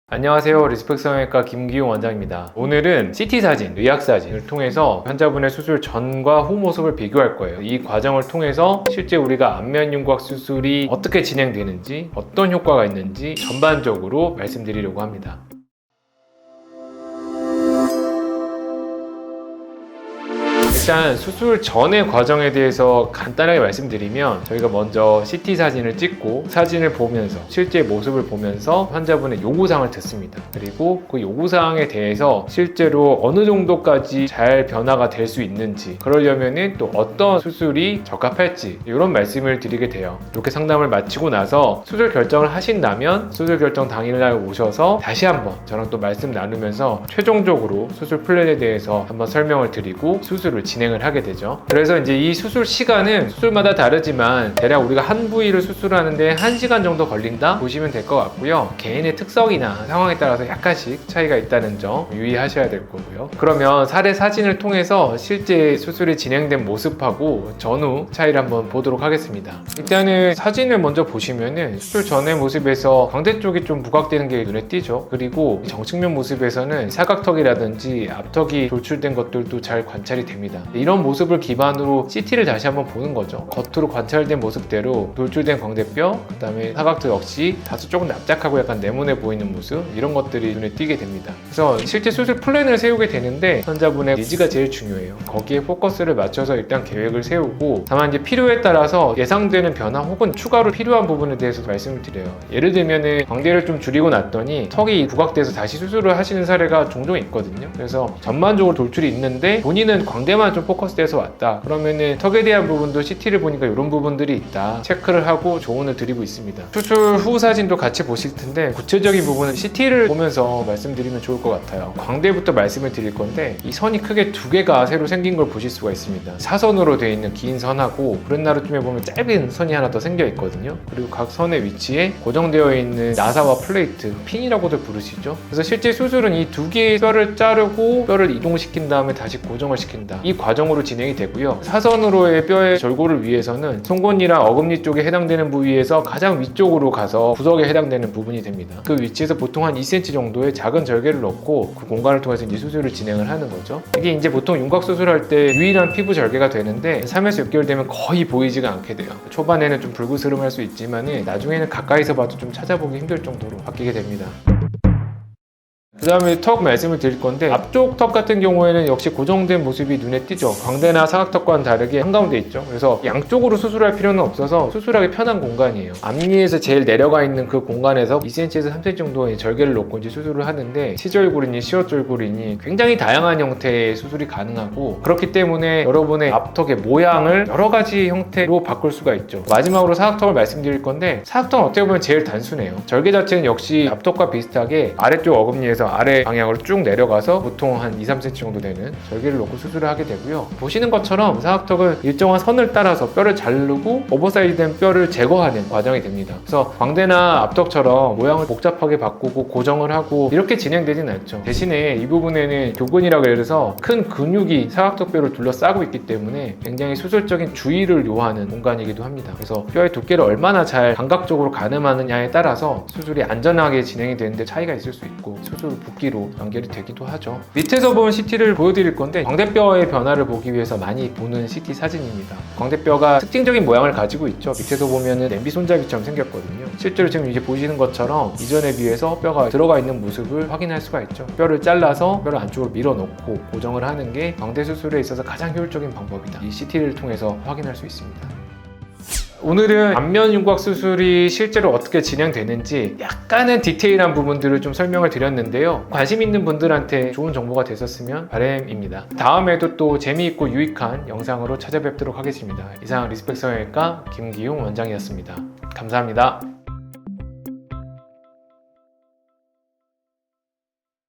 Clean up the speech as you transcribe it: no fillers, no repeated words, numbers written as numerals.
안녕하세요. 리스펙 성형외과 김기용 원장입니다. 오늘은 CT 사진, 의학 사진을 통해서 환자분의 수술 전과 후 모습을 비교할 거예요. 이 과정을 통해서 실제 우리가 안면윤곽 수술이 어떻게 진행되는지, 어떤 효과가 있는지 전반적으로 말씀드리려고 합니다. 일단 수술 전의 과정에 대해서 간단하게 말씀드리면 저희가 먼저 CT 사진을 찍고 사진을 보면서 실제 모습을 보면서 환자분의 요구사항을 듣습니다. 그리고 그 요구사항에 대해서 실제로 어느 정도까지 잘 변화가 될 수 있는지, 그러려면 또 어떤 수술이 적합할지 이런 말씀을 드리게 돼요. 이렇게 상담을 마치고 나서 수술 결정을 하신다면 수술 결정 당일날 오셔서 다시 한번 저랑 또 말씀 나누면서 최종적으로 수술 플랜에 대해서 한번 설명을 드리고 수술을 진행을 하게 되죠. 그래서 이제 이 수술 시간은 수술마다 다르지만 대략 우리가 한 부위를 수술하는데 1시간 정도 걸린다 보시면 될 것 같고요. 개인의 특성이나 상황에 따라서 약간씩 차이가 있다는 점 유의하셔야 될 거고요. 그러면 사례 사진을 통해서 실제 수술이 진행된 모습하고 전후 차이를 한번 보도록 하겠습니다. 일단은 사진을 먼저 보시면은 수술 전의 모습에서 광대 쪽이 좀 부각되는 게 눈에 띄죠. 그리고 정측면 모습에서는 사각턱이라든지 앞턱이 돌출된 것들도 잘 관찰이 됩니다. 이런 모습을 기반으로 CT를 다시 한번 보는 거죠. 겉으로 관찰된 모습대로 돌출된 광대뼈, 그 다음에 사각턱 역시 다소 조금 납작하고 약간 네모네 보이는 모습, 이런 것들이 눈에 띄게 됩니다. 그래서 실제 수술 플랜을 세우게 되는데 환자분의 니즈가 제일 중요해요. 거기에 포커스를 맞춰서 일단 계획을 세우고, 다만 이제 필요에 따라서 예상되는 변화 혹은 추가로 필요한 부분에 대해서 말씀을 드려요. 예를 들면은 광대를 좀 줄이고 났더니 턱이 부각돼서 다시 수술을 하시는 사례가 종종 있거든요. 그래서 전반적으로 돌출이 있는데 본인은 광대만 좀 포커스돼서 왔다. 그러면은 턱에 대한 부분도 CT를 보니까 이런 부분들이 있다. 체크를 하고 조언을 드리고 있습니다. 수술 후 사진도 같이 보실 텐데 구체적인 부분은 CT를 보면서 말씀드리면 좋을 것 같아요. 광대부터 말씀을 드릴 건데 이 선이 크게 두 개가 새로 생긴 걸 보실 수가 있습니다. 사선으로 되어 있는 긴 선하고 브렛나루쯤에 보면 짧은 선이 하나 더 생겨 있거든요. 그리고 각 선의 위치에 고정되어 있는 나사와 플레이트, 핀이라고도 부르시죠. 그래서 실제 수술은 이 두 개의 뼈를 자르고 뼈를 이동시킨 다음에 다시 고정을 시킨다. 이 과정으로 진행이 되고요. 사선으로의 뼈의 절골을 위해서는 송곳니랑 어금니 쪽에 해당되는 부위에서 가장 위쪽으로 가서 구석에 해당되는 부분이 됩니다. 그 위치에서 보통 한 2cm 정도의 작은 절개를 넣고 그 공간을 통해서 이제 수술을 진행을 하는 거죠. 이게 이제 보통 윤곽 수술할 때 유일한 피부 절개가 되는데 3에서 6개월 되면 거의 보이지가 않게 돼요. 초반에는 좀 불그스름할 수 있지만 나중에는 가까이서 봐도 좀 찾아보기 힘들 정도로 바뀌게 됩니다. 그 다음에 턱 말씀을 드릴 건데, 앞쪽 턱 같은 경우에는 역시 고정된 모습이 눈에 띄죠. 광대나 사각턱과는 다르게 한가운데 있죠. 그래서 양쪽으로 수술할 필요는 없어서 수술하기 편한 공간이에요. 앞니에서 제일 내려가 있는 그 공간에서 2cm에서 3cm 정도의 절개를 놓고 이제 수술을 하는데, 치절골이니 시어절골이니 굉장히 다양한 형태의 수술이 가능하고, 그렇기 때문에 여러분의 앞턱의 모양을 여러 가지 형태로 바꿀 수가 있죠. 마지막으로 사각턱을 말씀드릴 건데, 사각턱은 어떻게 보면 제일 단순해요. 절개 자체는 역시 앞턱과 비슷하게 아래쪽 어금니에서 아래 방향으로 쭉 내려가서 보통 한 2-3cm 정도 되는 절개를 놓고 수술을 하게 되고요. 보시는 것처럼 사각턱은 일정한 선을 따라서 뼈를 자르고 오버사이즈된 뼈를 제거하는 과정이 됩니다. 그래서 광대나 앞턱처럼 모양을 복잡하게 바꾸고 고정을 하고 이렇게 진행되진 않죠. 대신에 이 부분에는 교근이라고 해서 큰 근육이 사각턱뼈를 둘러싸고 있기 때문에 굉장히 수술적인 주의를 요하는 공간이기도 합니다. 그래서 뼈의 두께를 얼마나 잘 감각적으로 가늠하느냐에 따라서 수술이 안전하게 진행이 되는데 차이가 있을 수 있고, 수술 붓기로 연결이 되기도 하죠. 밑에서 본 CT를 보여드릴 건데, 광대뼈의 변화를 보기 위해서 많이 보는 CT 사진입니다. 광대뼈가 특징적인 모양을 가지고 있죠. 밑에서 보면은 냄비 손잡이처럼 생겼거든요. 실제로 지금 이제 보시는 것처럼 이전에 비해서 뼈가 들어가 있는 모습을 확인할 수가 있죠. 뼈를 잘라서 뼈를 안쪽으로 밀어넣고 고정을 하는 게 광대 수술에 있어서 가장 효율적인 방법이다. 이 CT를 통해서 확인할 수 있습니다. 오늘은 안면윤곽 수술이 실제로 어떻게 진행되는지 약간은 디테일한 부분들을 좀 설명을 드렸는데요. 관심 있는 분들한테 좋은 정보가 됐었으면 바람입니다. 다음에도 또 재미있고 유익한 영상으로 찾아뵙도록 하겠습니다. 이상 리스펙 성형외과 김기용 원장이었습니다. 감사합니다.